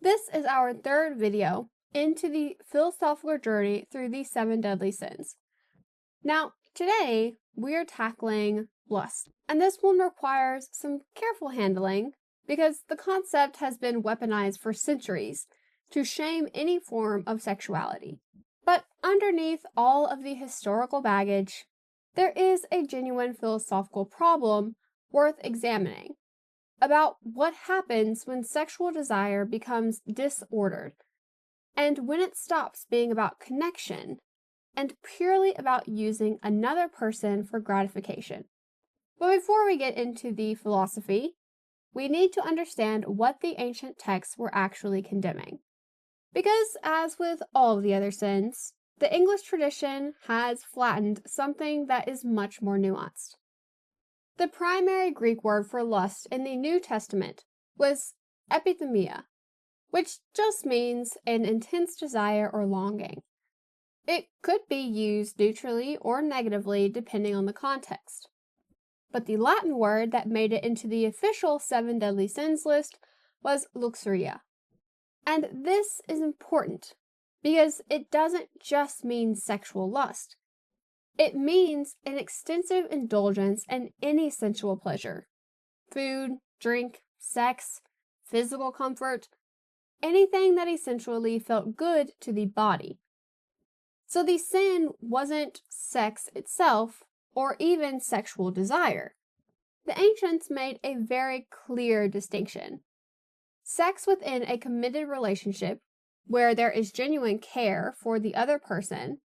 This is our third video into the philosophical journey through the seven deadly sins. Now, today we are tackling lust, and this one requires some careful handling because the concept has been weaponized for centuries to shame any form of sexuality. But underneath all of the historical baggage, there is a genuine philosophical problem worth examining about what happens when sexual desire becomes disordered and when it stops being about connection and purely about using another person for gratification. But before we get into the philosophy, we need to understand what the ancient texts were actually condemning. Because, as with all of the other sins, the English tradition has flattened something that is much more nuanced. The primary Greek word for lust in the New Testament was epithumia, which just means an intense desire or longing. It could be used neutrally or negatively depending on the context. But the Latin word that made it into the official seven deadly sins list was luxuria. And this is important because it doesn't just mean sexual lust. It means an extensive indulgence in any sensual pleasure: food, drink, sex, physical comfort, anything that essentially felt good to the body. So the sin wasn't sex itself or even sexual desire. The ancients made a very clear distinction. Sex within a committed relationship where there is genuine care for the other person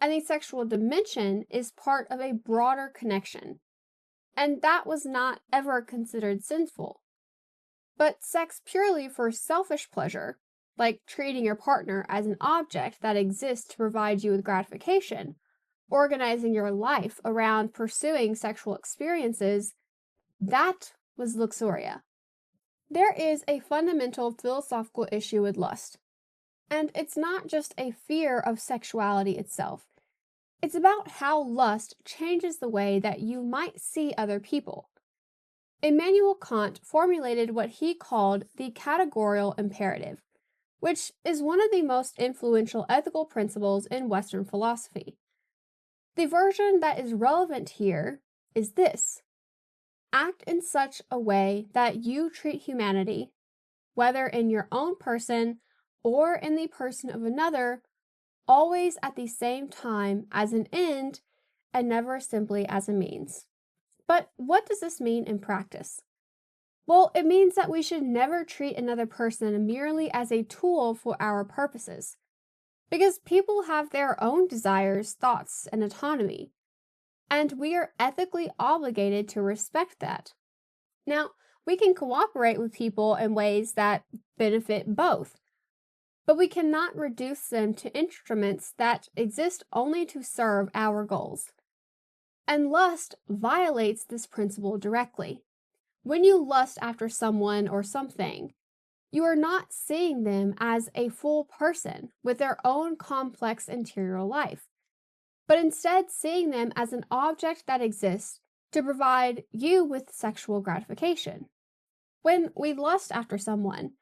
and the sexual dimension is part of a broader connection, and that was not ever considered sinful. But sex purely for selfish pleasure, like treating your partner as an object that exists to provide you with gratification, organizing your life around pursuing sexual experiences, that was luxuria. There is a fundamental philosophical issue with lust, and it's not just a fear of sexuality itself. It's about how lust changes the way that you might see other people. Immanuel Kant formulated what he called the categorical imperative, which is one of the most influential ethical principles in Western philosophy. The version that is relevant here is this: act in such a way that you treat humanity, whether in your own person or in the person of another, always at the same time as an end and never simply as a means. But what does this mean in practice? Well, it means that we should never treat another person merely as a tool for our purposes, because people have their own desires, thoughts, and autonomy, and we are ethically obligated to respect that. Now, we can cooperate with people in ways that benefit both, but we cannot reduce them to instruments that exist only to serve our goals. And lust violates this principle directly. When you lust after someone or something, you are not seeing them as a full person with their own complex interior life, but instead seeing them as an object that exists to provide you with sexual gratification. When we lust after someone,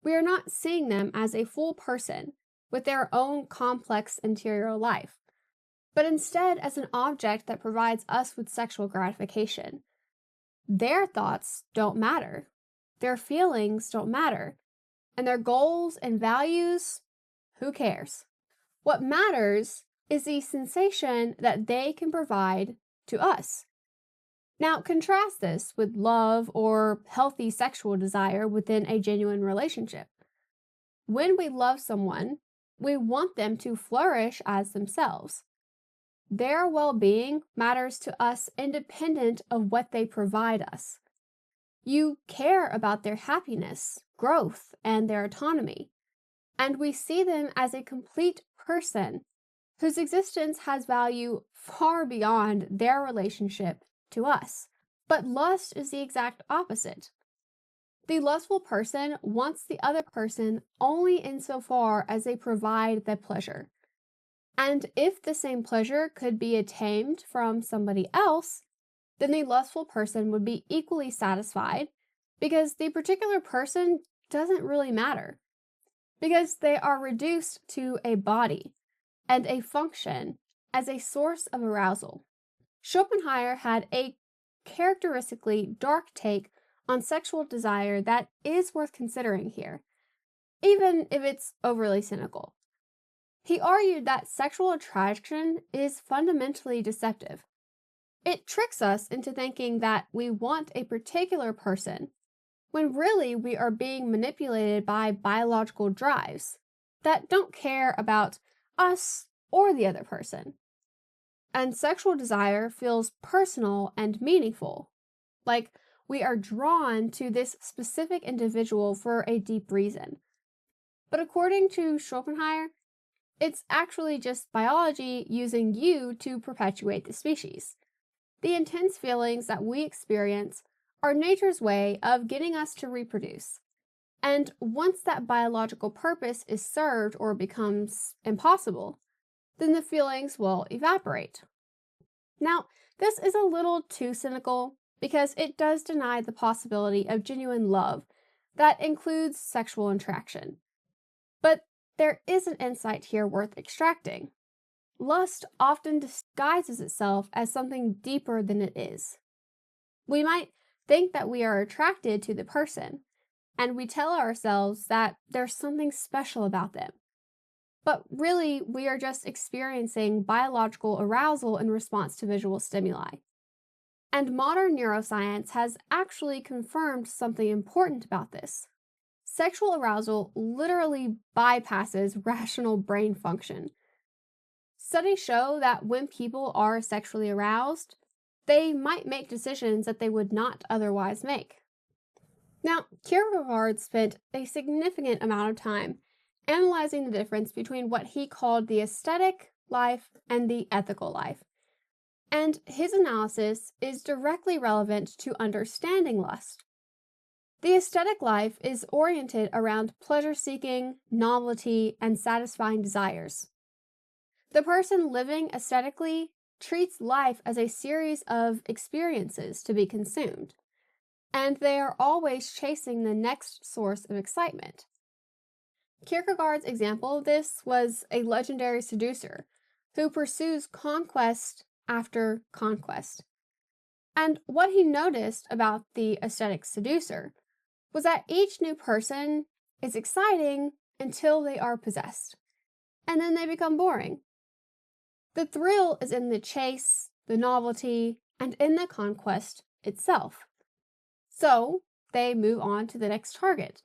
we are not seeing them as a full person with their own complex interior life, but instead as an object that provides us with sexual gratification. Their thoughts don't matter, their feelings don't matter, and their goals and values, who cares? What matters is the sensation that they can provide to us. Now, contrast this with love or healthy sexual desire within a genuine relationship. When we love someone, we want them to flourish as themselves. Their well-being matters to us independent of what they provide us. You care about their happiness, growth, and their autonomy, and we see them as a complete person whose existence has value far beyond their relationship to us. But lust is the exact opposite. The lustful person wants the other person only insofar as they provide the pleasure. And if the same pleasure could be attained from somebody else, then the lustful person would be equally satisfied because the particular person doesn't really matter. because they are reduced to a body and a function as a source of arousal. Schopenhauer had a characteristically dark take on sexual desire that is worth considering here, even if it's overly cynical. He argued that sexual attraction is fundamentally deceptive. It tricks us into thinking that we want a particular person, when really we are being manipulated by biological drives that don't care about us or the other person. And sexual desire feels personal and meaningful, like we are drawn to this specific individual for a deep reason. But according to Schopenhauer, it's actually just biology using you to perpetuate the species. The intense feelings that we experience are nature's way of getting us to reproduce. And once that biological purpose is served or becomes impossible, then the feelings will evaporate. Now, this is a little too cynical because it does deny the possibility of genuine love that includes sexual interaction. But there is an insight here worth extracting. Lust often disguises itself as something deeper than it is. We might think that we are attracted to the person, and we tell ourselves that there's something special about them. But really, we are just experiencing biological arousal in response to visual stimuli. And modern neuroscience has actually confirmed something important about this. Sexual arousal literally bypasses rational brain function. Studies show that when people are sexually aroused, they might make decisions that they would not otherwise make. Now, Kierkegaard spent a significant amount of time analyzing the difference between what he called the aesthetic life and the ethical life. And his analysis is directly relevant to understanding lust. The aesthetic life is oriented around pleasure-seeking, novelty, and satisfying desires. The person living aesthetically treats life as a series of experiences to be consumed, and they are always chasing the next source of excitement. Kierkegaard's example of this was a legendary seducer who pursues conquest after conquest. And what he noticed about the aesthetic seducer was that each new person is exciting until they are possessed, and then they become boring. The thrill is in the chase, the novelty, and in the conquest itself. So they move on to the next target,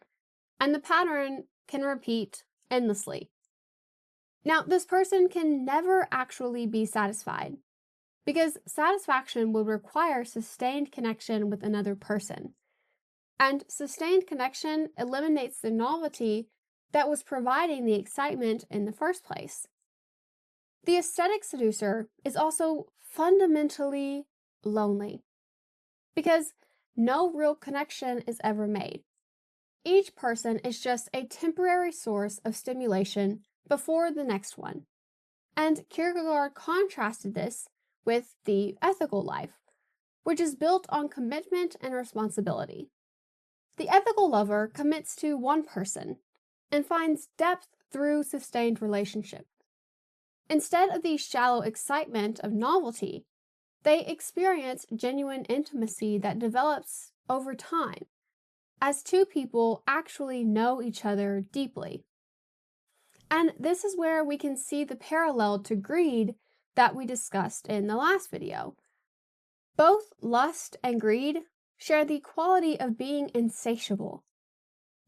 and the pattern can repeat endlessly. Now, this person can never actually be satisfied, because satisfaction would require sustained connection with another person. And sustained connection eliminates the novelty that was providing the excitement in the first place. The aesthetic seducer is also fundamentally lonely, because no real connection is ever made. Each person is just a temporary source of stimulation before the next one. And Kierkegaard contrasted this with the ethical life, which is built on commitment and responsibility. The ethical lover commits to one person and finds depth through sustained relationship. Instead of the shallow excitement of novelty, they experience genuine intimacy that develops over time, as two people actually know each other deeply. And this is where we can see the parallel to greed that we discussed in the last video. Both lust and greed share the quality of being insatiable.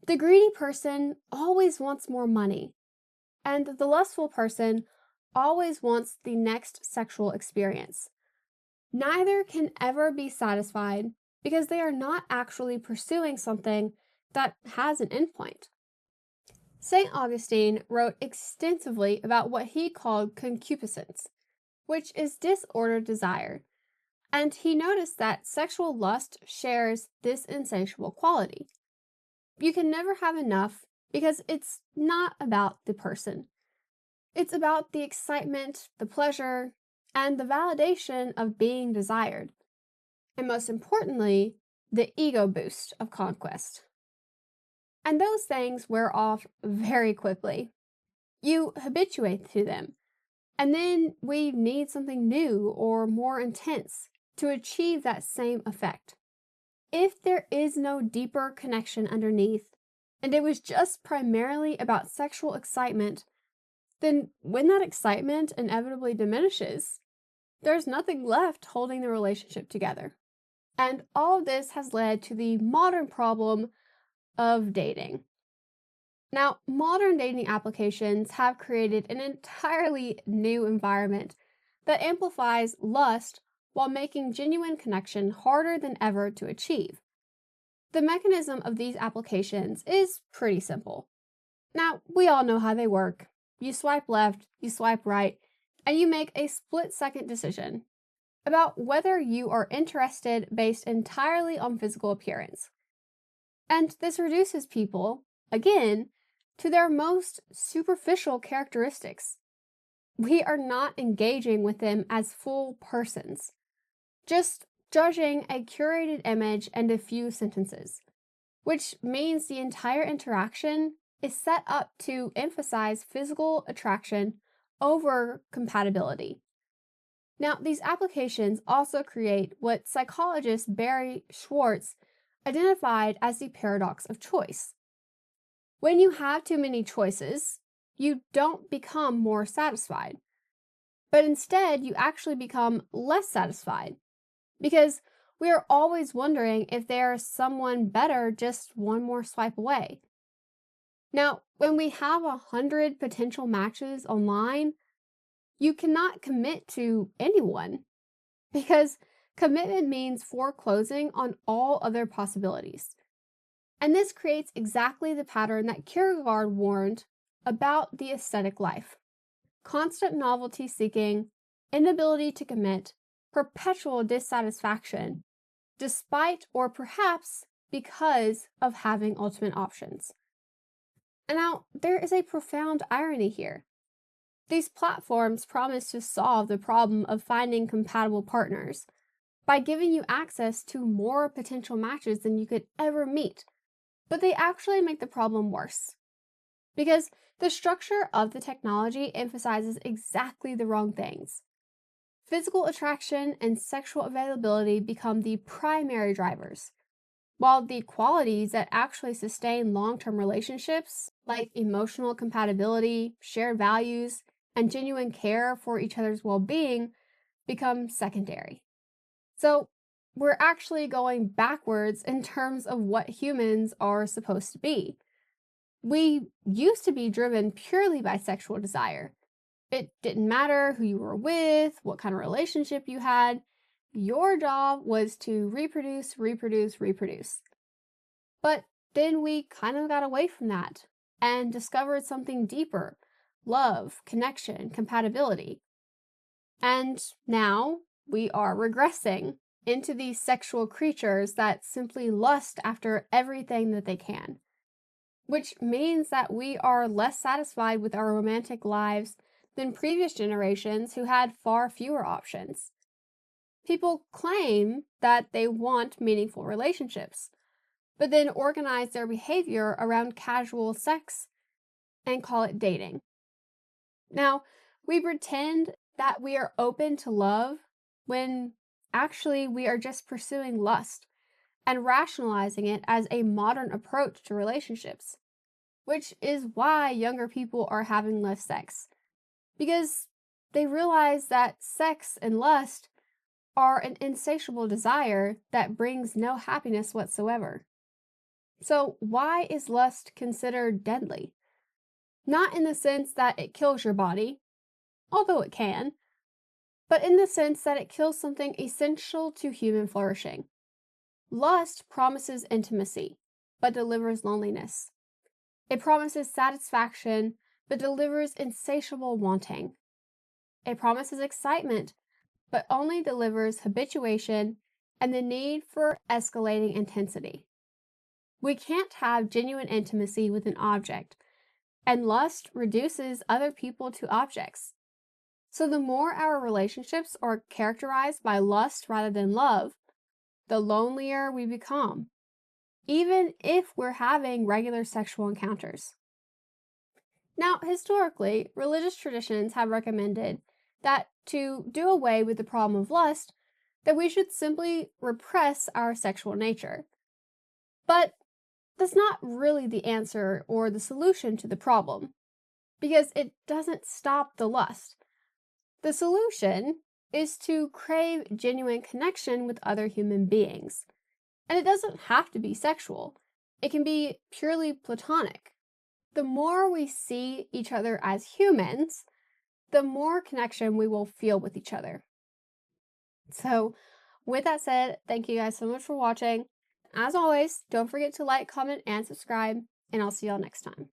The greedy person always wants more money, and the lustful person always wants the next sexual experience. Neither can ever be satisfied because they are not actually pursuing something that has an endpoint. St. Augustine wrote extensively about what he called concupiscence, which is disordered desire, and he noticed that sexual lust shares this insatiable quality. You can never have enough because it's not about the person. It's about the excitement, the pleasure, and the validation of being desired. And most importantly, the ego boost of conquest. And those things wear off very quickly. You habituate to them, and then we need something new or more intense to achieve that same effect. If there is no deeper connection underneath, and it was just primarily about sexual excitement, then when that excitement inevitably diminishes, there's nothing left holding the relationship together. And all of this has led to the modern problem of dating. Now, modern dating applications have created an entirely new environment that amplifies lust while making genuine connection harder than ever to achieve. The mechanism of these applications is pretty simple. Now, we all know how they work. You swipe left, you swipe right, and you make a split-second decision about whether you are interested based entirely on physical appearance. And this reduces people, again, to their most superficial characteristics. We are not engaging with them as full persons, just judging a curated image and a few sentences, which means the entire interaction is set up to emphasize physical attraction over compatibility. Now, these applications also create what psychologist Barry Schwartz identified as the paradox of choice. When you have too many choices, you don't become more satisfied, but instead you actually become less satisfied because we are always wondering if there's someone better just one more swipe away. Now, when we have 100 potential matches online, you cannot commit to anyone because commitment means foreclosing on all other possibilities. And this creates exactly the pattern that Kierkegaard warned about the aesthetic life: constant novelty seeking, inability to commit, perpetual dissatisfaction, despite or perhaps because of having ultimate options. And now, there is a profound irony here. These platforms promise to solve the problem of finding compatible partners by giving you access to more potential matches than you could ever meet, but they actually make the problem worse. Because the structure of the technology emphasizes exactly the wrong things. Physical attraction and sexual availability become the primary drivers, while the qualities that actually sustain long-term relationships, like emotional compatibility, shared values, and genuine care for each other's well-being, become secondary. So, we're actually going backwards in terms of what humans are supposed to be. We used to be driven purely by sexual desire. It didn't matter who you were with, what kind of relationship you had. Your job was to reproduce, reproduce, reproduce. But then we kind of got away from that and discovered something deeper: love, connection, compatibility. And now we are regressing into these sexual creatures that simply lust after everything that they can, which means that we are less satisfied with our romantic lives than previous generations who had far fewer options. People claim that they want meaningful relationships, but then organize their behavior around casual sex and call it dating. Now, we pretend that we are open to love when actually we are just pursuing lust and rationalizing it as a modern approach to relationships, which is why younger people are having less sex, because they realize that sex and lust are an insatiable desire that brings no happiness whatsoever. So, why is lust considered deadly? Not in the sense that it kills your body, although it can, but in the sense that it kills something essential to human flourishing. Lust promises intimacy, but delivers loneliness. It promises satisfaction, but delivers insatiable wanting. It promises excitement, but only delivers habituation and the need for escalating intensity. We can't have genuine intimacy with an object, and lust reduces other people to objects. So the more our relationships are characterized by lust rather than love, the lonelier we become. even if we're having regular sexual encounters. Now, historically, religious traditions have recommended that to do away with the problem of lust, that we should simply repress our sexual nature. But that's not really the answer or the solution to the problem, because it doesn't stop the lust. The solution is to crave genuine connection with other human beings. And it doesn't have to be sexual. It can be purely platonic. The more we see each other as humans, the more connection we will feel with each other. So, with that said, thank you guys so much for watching. As always, don't forget to like, comment, and subscribe, and I'll see y'all next time.